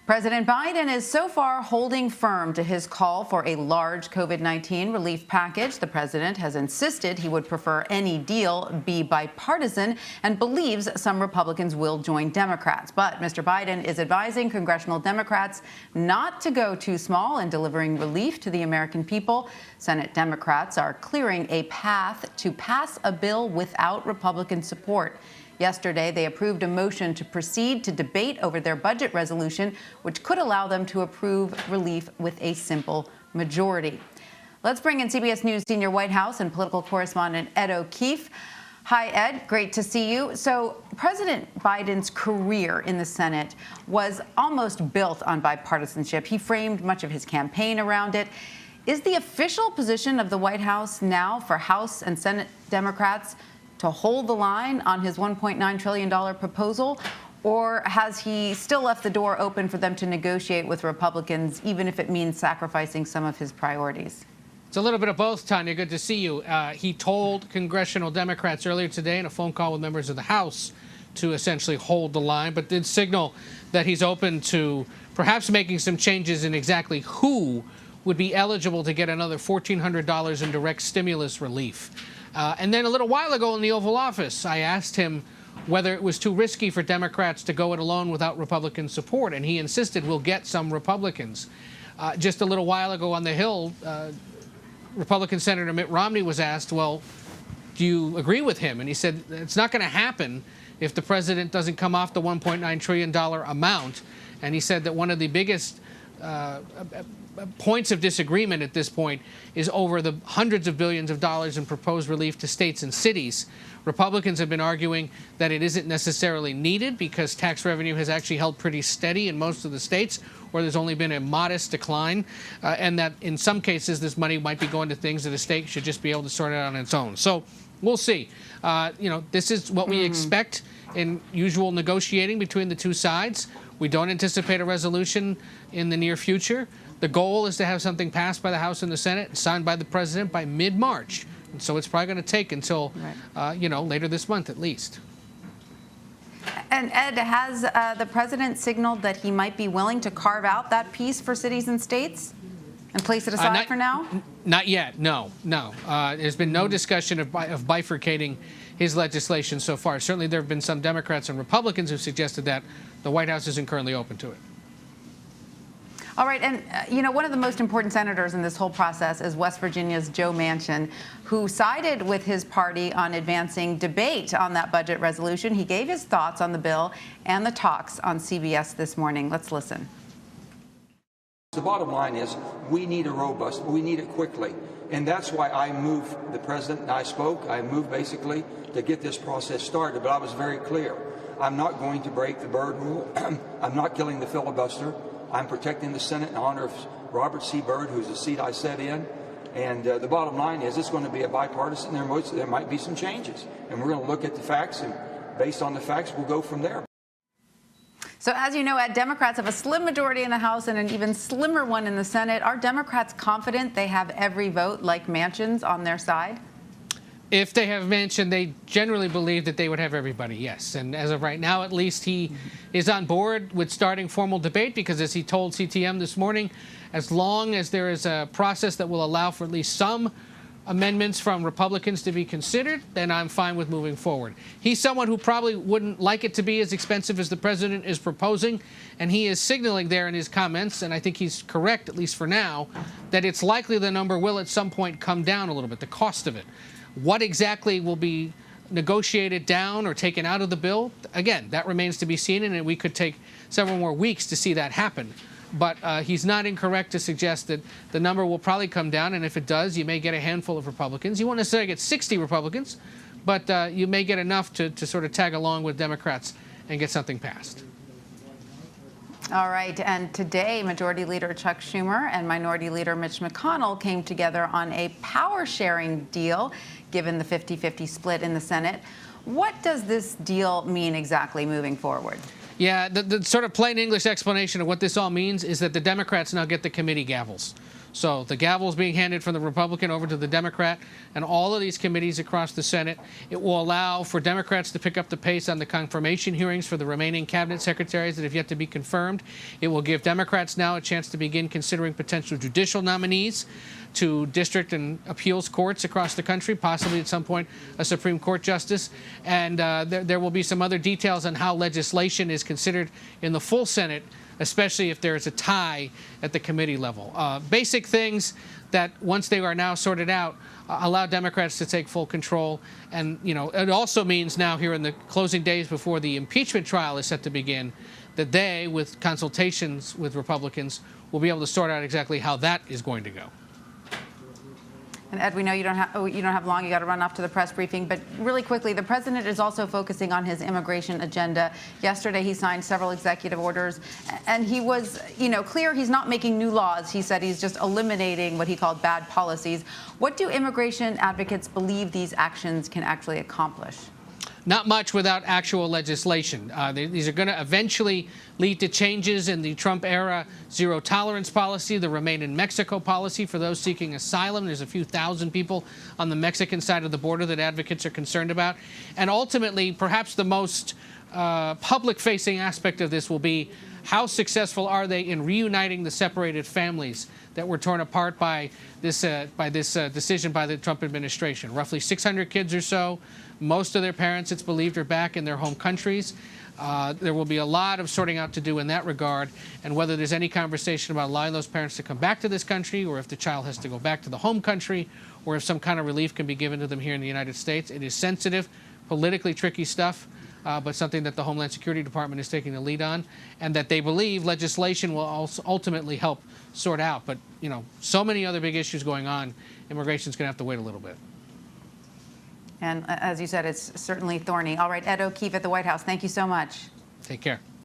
President Biden is so far holding firm to his call for a large COVID-19 relief package. The president has insisted he would prefer any deal be bipartisan and believes some Republicans will join Democrats. But Mr. Biden is advising congressional Democrats not to go too small in delivering relief to the American people. Senate Democrats are clearing a path to pass a bill without Republican support. Yesterday, they approved a motion to proceed to debate over their budget resolution, which could allow them to approve relief with a simple majority. Let's bring in CBS News senior White House and political correspondent Ed O'Keefe. Hi, Ed. Great to see you. So President Biden's career in the Senate was almost built on bipartisanship. He framed much of his campaign around it. Is the official position of the White House now for House and Senate Democrats to hold the line on his $1.9 trillion proposal, or has he still left the door open for them to negotiate with Republicans, even if it means sacrificing some of his priorities? It's a little bit of both, Tanya. Good to see you. He told congressional Democrats earlier today in a phone call with members of the House to essentially hold the line, but did signal that he's open to perhaps making some changes in exactly who would be eligible to get another $1,400 in direct stimulus relief. And then a little while ago in the Oval Office, I asked him whether it was too risky for Democrats to go it alone without Republican support, and he insisted we'll get some Republicans. Just a little while ago on the Hill, Republican Senator Mitt Romney was asked, well, do you agree with him? And he said it's not going to happen if the president doesn't come off the $1.9 trillion amount. And he said that one of the biggest points of disagreement at this point is over the hundreds of billions of dollars in proposed relief to states and cities. Republicans have been arguing that it isn't necessarily needed because tax revenue has actually held pretty steady in most of the states, where there's only been a modest decline, and that in some cases this money might be going to things that a state should just be able to sort out on its own. So we'll see. This is what we expect in usual negotiating between the two sides. We don't anticipate a resolution in the near future. The goal is to have something passed by the House and the Senate, signed by the president by mid-March. And so it's probably going to take until, later this month at least. And Ed, has the president signaled that he might be willing to carve out that piece for cities and states and place it aside for now? Not yet, no. There's been no discussion of bifurcating his legislation so far. Certainly there have been some Democrats and Republicans who've suggested that. The White House isn't currently open to it. All right, and one of the most important senators in this whole process is West Virginia's Joe Manchin, who sided with his party on advancing debate on that budget resolution. He gave his thoughts on the bill and the talks on CBS this morning. Let's listen. The bottom line is we need it quickly. And that's why I moved, the president and I spoke, I moved basically to get this process started. But I was very clear. I'm not going to break the Byrd rule. I'm not killing the filibuster. I'm protecting the Senate in honor of Robert C. Byrd, who's the seat I sat in. And the bottom line is it's going to be a bipartisan. There might be some changes. And we're going to look at the facts, and based on the facts, we'll go from there. So as you know, Ed, Democrats have a slim majority in the House and an even slimmer one in the Senate. Are Democrats confident they have every vote like Manchin's on their side? If they have Manchin, they generally believe that they would have everybody, yes. And as of right now, at least, he is on board with starting formal debate because, as he told CTM this morning, as long as there is a process that will allow for at least some amendments from Republicans to be considered, then I'm fine with moving forward. He's someone who probably wouldn't like it to be as expensive as the president is proposing, and he is signaling there in his comments, and I think he's correct, at least for now, that it's likely the number will at some point come down a little bit, the cost of it. What exactly will be negotiated down or taken out of the bill? Again, that remains to be seen, and we could take several more weeks to see that happen. But he's not incorrect to suggest that the number will probably come down, and if it does, you may get a handful of Republicans. You won't necessarily get 60 Republicans, but you may get enough to sort of tag along with Democrats and get something passed. All right, and today, Majority Leader Chuck Schumer and Minority Leader Mitch McConnell came together on a power-sharing deal, given the 50-50 split in the Senate. What does this deal mean exactly moving forward? Yeah, the sort of plain English explanation of what this all means is that the Democrats now get the committee gavels. So the gavel is being handed from the Republican over to the Democrat and all of these committees across the Senate. It will allow for Democrats to pick up the pace on the confirmation hearings for the remaining cabinet secretaries that have yet to be confirmed. It will give Democrats now a chance to begin considering potential judicial nominees to district and appeals courts across the country, possibly at some point a Supreme Court justice. And there will be some other details on how legislation is considered in the full Senate, especially if there is a tie at the committee level. Basic things that, once they are now sorted out, allow Democrats to take full control. And, you know, it also means now, here in the closing days before the impeachment trial is set to begin, that they, with consultations with Republicans, will be able to sort out exactly how that is going to go. And Ed, we know you don't have long. You got to run off to the press briefing. But really quickly, the president is also focusing on his immigration agenda. Yesterday, he signed several executive orders, and he was, clear he's not making new laws. He said he's just eliminating what he called bad policies. What do immigration advocates believe these actions can actually accomplish? Not much without actual legislation. These are going to eventually lead to changes in the Trump-era zero-tolerance policy, the Remain in Mexico policy for those seeking asylum. There's a few thousand people on the Mexican side of the border that advocates are concerned about. And ultimately, perhaps the most public-facing aspect of this will be how successful are they in reuniting the separated families that were torn apart by this decision by the Trump administration. Roughly 600 kids or so. Most of their parents, it's believed, are back in their home countries. There will be a lot of sorting out to do in that regard, and whether there's any conversation about allowing those parents to come back to this country, or if the child has to go back to the home country, or if some kind of relief can be given to them here in the United States. It is sensitive, politically tricky stuff, but something that the Homeland Security Department is taking the lead on, and that they believe legislation will also ultimately help sort out. But, so many other big issues going on, immigration's going to have to wait a little bit. And as you said, it's certainly thorny. All right, Ed O'Keefe at the White House, thank you so much. Take care.